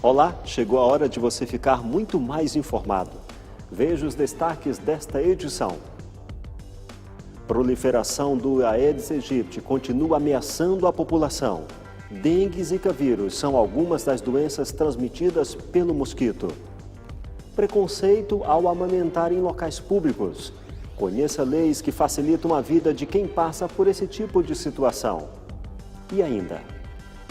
Olá, chegou a hora de você ficar muito mais informado. Veja os destaques desta edição. Proliferação do Aedes aegypti continua ameaçando a população. Dengue e Zika vírus são algumas das doenças transmitidas pelo mosquito. Preconceito ao amamentar em locais públicos. Conheça leis que facilitam a vida de quem passa por esse tipo de situação. E ainda,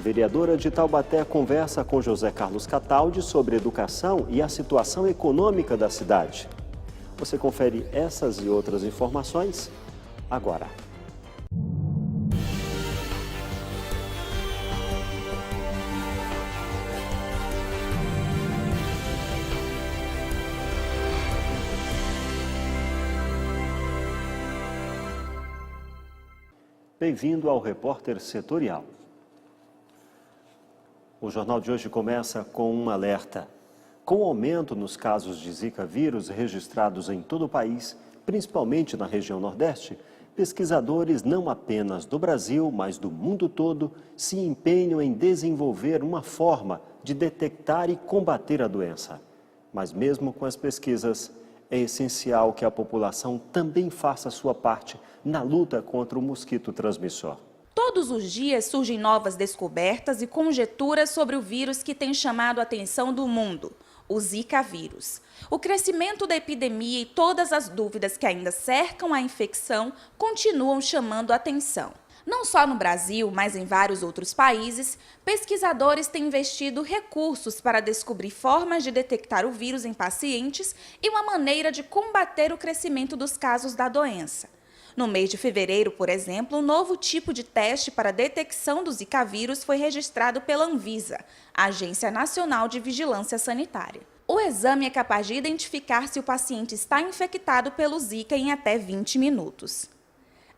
vereadora de Taubaté conversa com José Carlos Cataldi sobre educação e a situação econômica da cidade. Você confere essas e outras informações agora. Bem-vindo ao Repórter Setorial. O jornal de hoje começa com um alerta. Com o aumento nos casos de Zika vírus registrados em todo o país, principalmente na região Nordeste, pesquisadores não apenas do Brasil, mas do mundo todo, se empenham em desenvolver uma forma de detectar e combater a doença. Mas mesmo com as pesquisas, é essencial que a população também faça a sua parte na luta contra o mosquito transmissor. Todos os dias surgem novas descobertas e conjecturas sobre o vírus que tem chamado a atenção do mundo, o Zika vírus. O crescimento da epidemia e todas as dúvidas que ainda cercam a infecção continuam chamando a atenção. Não só no Brasil, mas em vários outros países, pesquisadores têm investido recursos para descobrir formas de detectar o vírus em pacientes e uma maneira de combater o crescimento dos casos da doença. No mês de fevereiro, por exemplo, um novo tipo de teste para a detecção do Zika vírus foi registrado pela Anvisa, a Agência Nacional de Vigilância Sanitária. O exame é capaz de identificar se o paciente está infectado pelo Zika em até 20 minutos.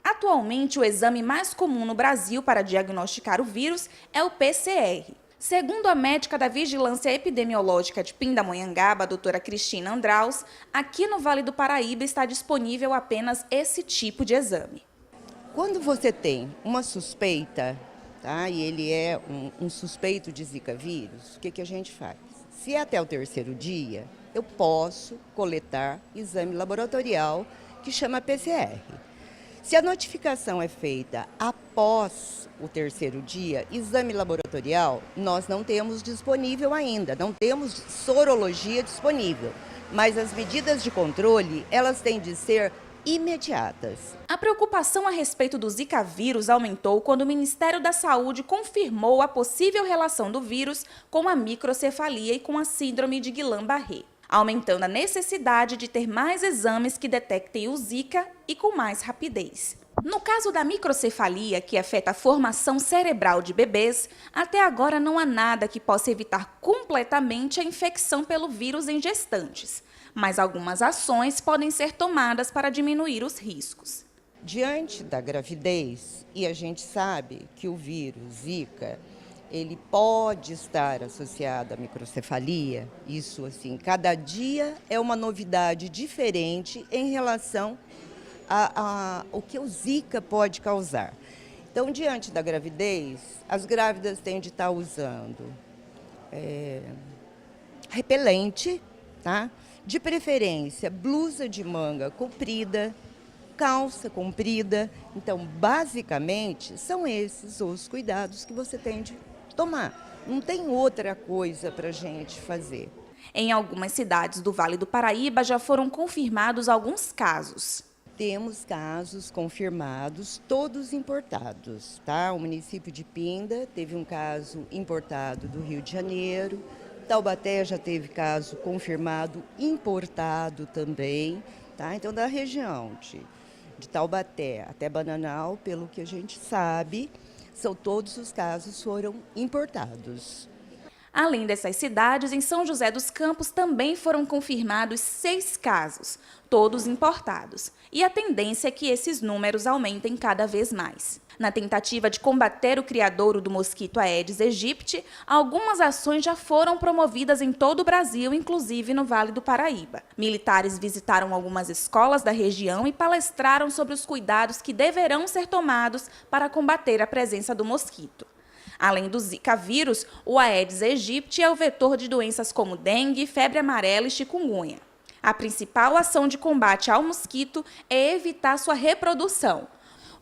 Atualmente, o exame mais comum no Brasil para diagnosticar o vírus é o PCR. Segundo a médica da Vigilância Epidemiológica de Pindamonhangaba, a doutora Cristina Andraus, aqui no Vale do Paraíba está disponível apenas esse tipo de exame. Quando você tem uma suspeita, tá, e ele é um suspeito de Zika vírus, o que a gente faz? Se é até o terceiro dia, eu posso coletar exame laboratorial que chama PCR. Se a notificação é feita após o terceiro dia, exame laboratorial, nós não temos disponível ainda, não temos sorologia disponível. Mas as medidas de controle, elas têm de ser imediatas. A preocupação a respeito do Zika vírus aumentou quando o Ministério da Saúde confirmou a possível relação do vírus com a microcefalia e com a síndrome de Guillain-Barré, aumentando a necessidade de ter mais exames que detectem o Zika e com mais rapidez. No caso da microcefalia, que afeta a formação cerebral de bebês, até agora não há nada que possa evitar completamente a infecção pelo vírus em gestantes, mas algumas ações podem ser tomadas para diminuir os riscos. Diante da gravidez, e a gente sabe que o vírus Zika, ele pode estar associado à microcefalia, isso assim, cada dia é uma novidade diferente em relação ao que o Zika pode causar. Então, diante da gravidez, as grávidas têm de estar usando repelente, tá? De preferência, blusa de manga comprida, calça comprida. Então, basicamente, são esses os cuidados que você tem de tomar. Não tem outra coisa para a gente fazer. Em algumas cidades do Vale do Paraíba já foram confirmados alguns casos. Temos casos confirmados, todos importados, tá? O município de Pinda teve um caso importado do Rio de Janeiro, Taubaté já teve caso confirmado importado também, tá? Então, da região de Taubaté até Bananal, pelo que a gente sabe, todos os casos foram importados. Além dessas cidades, em São José dos Campos também foram confirmados 6 casos, todos importados. E a tendência é que esses números aumentem cada vez mais. Na tentativa de combater o criadouro do mosquito Aedes aegypti, algumas ações já foram promovidas em todo o Brasil, inclusive no Vale do Paraíba. Militares visitaram algumas escolas da região e palestraram sobre os cuidados que deverão ser tomados para combater a presença do mosquito. Além do Zika vírus, o Aedes aegypti é o vetor de doenças como dengue, febre amarela e chikungunya. A principal ação de combate ao mosquito é evitar sua reprodução.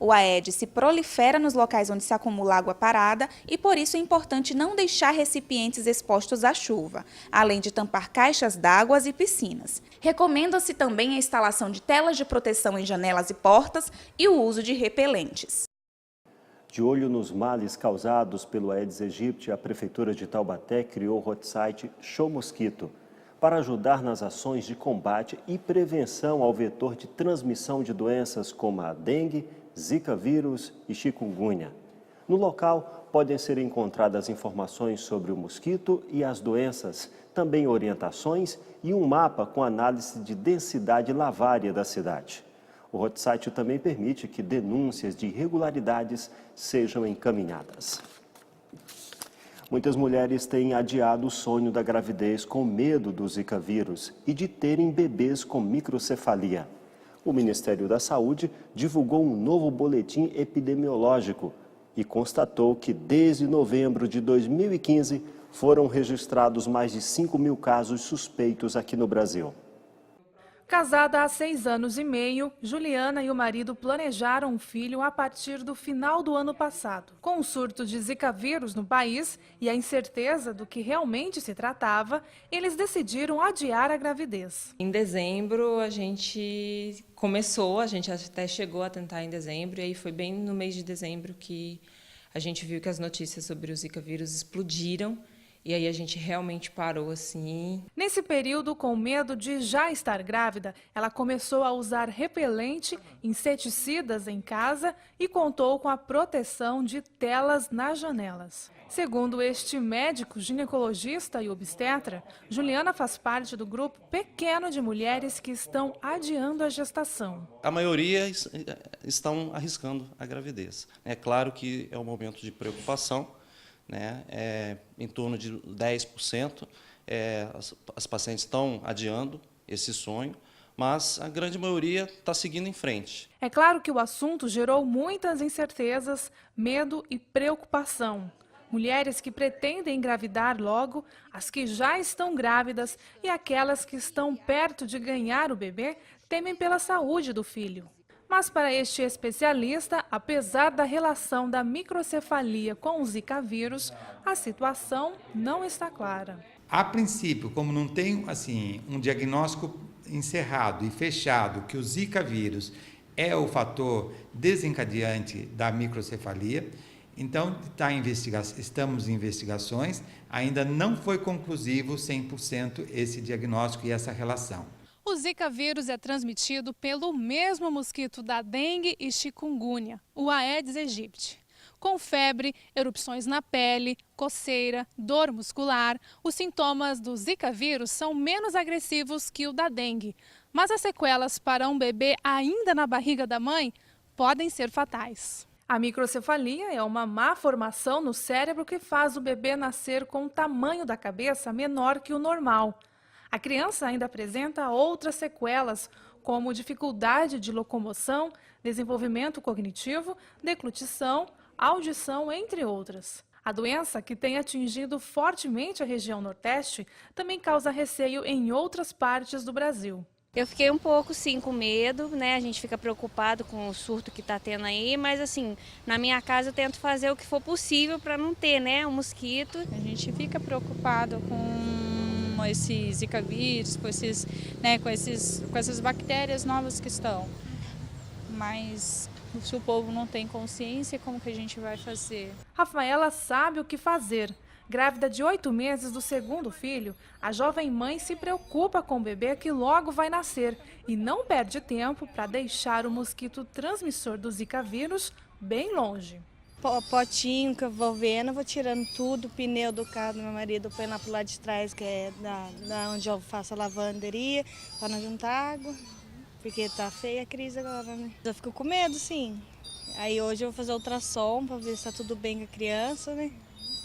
O Aedes se prolifera nos locais onde se acumula água parada e, por isso, é importante não deixar recipientes expostos à chuva, além de tampar caixas d'água e piscinas. Recomenda-se também a instalação de telas de proteção em janelas e portas e o uso de repelentes. De olho nos males causados pelo Aedes aegypti, a Prefeitura de Taubaté criou o hot site Show Mosquito, para ajudar nas ações de combate e prevenção ao vetor de transmissão de doenças como a dengue, Zika vírus e chikungunya. No local, podem ser encontradas informações sobre o mosquito e as doenças, também orientações e um mapa com análise de densidade lavária da cidade. O hot site também permite que denúncias de irregularidades sejam encaminhadas. Muitas mulheres têm adiado o sonho da gravidez com medo do Zika vírus e de terem bebês com microcefalia. O Ministério da Saúde divulgou um novo boletim epidemiológico e constatou que desde novembro de 2015 foram registrados mais de 5.000 casos suspeitos aqui no Brasil. Casada há 6 anos e meio, Juliana e o marido planejaram um filho a partir do final do ano passado. Com o surto de Zika vírus no país e a incerteza do que realmente se tratava, eles decidiram adiar a gravidez. Em dezembro a gente começou, a gente até chegou a tentar em dezembro, e aí foi bem no mês de dezembro que a gente viu que as notícias sobre o Zika vírus explodiram. E aí a gente realmente parou assim. Nesse período, com medo de já estar grávida, ela começou a usar repelente, inseticidas em casa e contou com a proteção de telas nas janelas. Segundo este médico ginecologista e obstetra, Juliana faz parte do grupo pequeno de mulheres que estão adiando a gestação. A maioria estão arriscando a gravidez. É claro que é um momento de preocupação, né? Em torno de 10% as pacientes estão adiando esse sonho, mas a grande maioria está seguindo em frente. É claro que o assunto gerou muitas incertezas, medo e preocupação. Mulheres que pretendem engravidar logo, as que já estão grávidas e aquelas que estão perto de ganhar o bebê temem pela saúde do filho. Mas para este especialista, apesar da relação da microcefalia com o Zika vírus, a situação não está clara. A princípio, como não tem assim, um diagnóstico encerrado e fechado que o Zika vírus é o fator desencadeante da microcefalia, então estamos em investigações, ainda não foi conclusivo 100% esse diagnóstico e essa relação. O Zika vírus é transmitido pelo mesmo mosquito da dengue e chikungunya, o Aedes aegypti. Com febre, erupções na pele, coceira, dor muscular, os sintomas do Zika vírus são menos agressivos que o da dengue, mas as sequelas para um bebê ainda na barriga da mãe podem ser fatais. A microcefalia é uma má formação no cérebro que faz o bebê nascer com o tamanho da cabeça menor que o normal. A criança ainda apresenta outras sequelas, como dificuldade de locomoção, desenvolvimento cognitivo, deglutição, audição, entre outras. A doença, que tem atingido fortemente a região Nordeste, também causa receio em outras partes do Brasil. Eu fiquei um pouco, sim, com medo, né? A gente fica preocupado com o surto que está tendo aí, mas, assim, na minha casa eu tento fazer o que for possível para não ter, né, um mosquito. A gente fica preocupado com esse Zika vírus, com essas bactérias novas que estão. Mas se o povo não tem consciência, como que a gente vai fazer? Rafaela sabe o que fazer. Grávida de 8 meses do segundo filho, a jovem mãe se preocupa com o bebê que logo vai nascer e não perde tempo para deixar o mosquito transmissor do Zika vírus bem longe. Potinho que eu vou vendo, eu vou tirando tudo, o pneu do carro do meu marido, põe lá pro lado de trás, que é da onde eu faço a lavanderia, para não juntar água, porque tá feia a crise agora, né? Eu fico com medo, sim. Aí hoje eu vou fazer ultrassom para ver se tá tudo bem com a criança, né?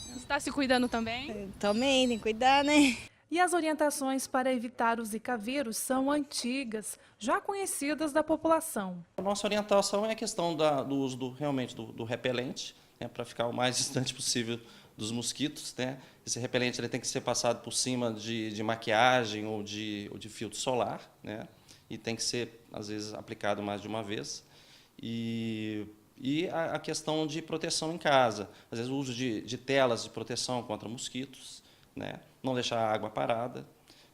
Você está se cuidando também? Também, tem que cuidar, né? E as orientações para evitar o Zika vírus são antigas, já conhecidas da população. A nossa orientação é a questão do uso realmente do repelente, né, para ficar o mais distante possível dos mosquitos, né? Esse repelente ele tem que ser passado por cima de maquiagem ou de filtro solar, né? E tem que ser, às vezes, aplicado mais de uma vez. E a questão de proteção em casa, às vezes o uso de telas de proteção contra mosquitos, né? Não deixar a água parada,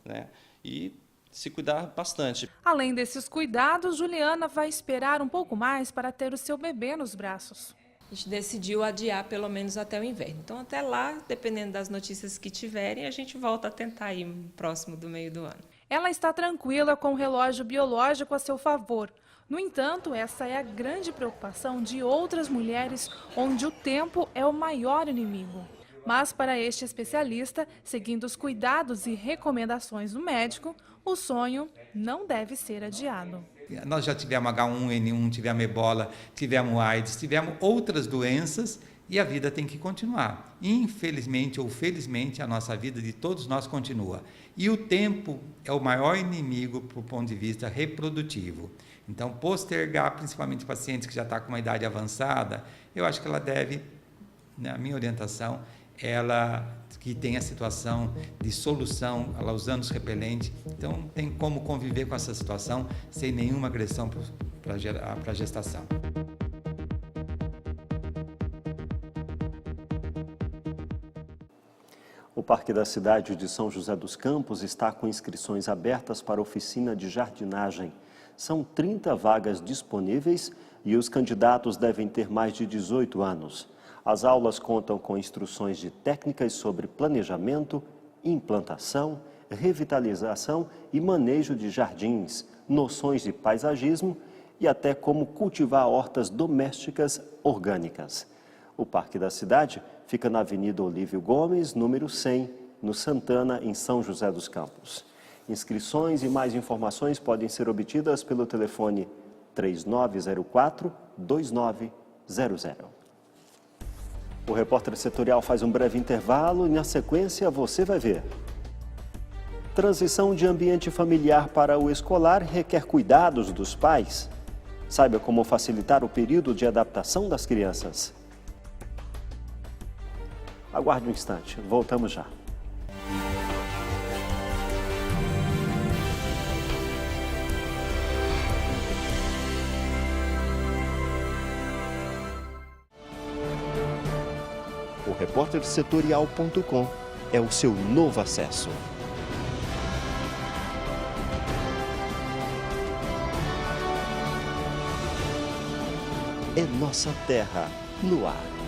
né? E se cuidar bastante. Além desses cuidados, Juliana vai esperar um pouco mais para ter o seu bebê nos braços. A gente decidiu adiar pelo menos até o inverno. Então, até lá, dependendo das notícias que tiverem, a gente volta a tentar ir próximo do meio do ano. Ela está tranquila com o relógio biológico a seu favor. No entanto, essa é a grande preocupação de outras mulheres, onde o tempo é o maior inimigo. Mas, para este especialista, seguindo os cuidados e recomendações do médico, o sonho não deve ser adiado. Nós já tivemos H1N1, tivemos ebola, tivemos AIDS, tivemos outras doenças e a vida tem que continuar. Infelizmente ou felizmente, a nossa vida de todos nós continua. E o tempo é o maior inimigo do ponto de vista reprodutivo. Então, postergar, principalmente pacientes que já estão com uma idade avançada, eu acho que ela deve, na minha orientação, ela que tem a situação de solução, ela usando os repelentes, então tem como conviver com essa situação sem nenhuma agressão para a gestação. O Parque da Cidade de São José dos Campos está com inscrições abertas para oficina de jardinagem. São 30 vagas disponíveis e os candidatos devem ter mais de 18 anos. As aulas contam com instruções de técnicas sobre planejamento, implantação, revitalização e manejo de jardins, noções de paisagismo e até como cultivar hortas domésticas orgânicas. O Parque da Cidade fica na Avenida Olívio Gomes, número 100, no Santana, em São José dos Campos. Inscrições e mais informações podem ser obtidas pelo telefone 3904-2900. O repórter setorial faz um breve intervalo e, na sequência, você vai ver. Transição de ambiente familiar para o escolar requer cuidados dos pais. Saiba como facilitar o período de adaptação das crianças. Aguarde um instante, voltamos já. O repórtersetorial.com é o seu novo acesso. É nossa terra no ar.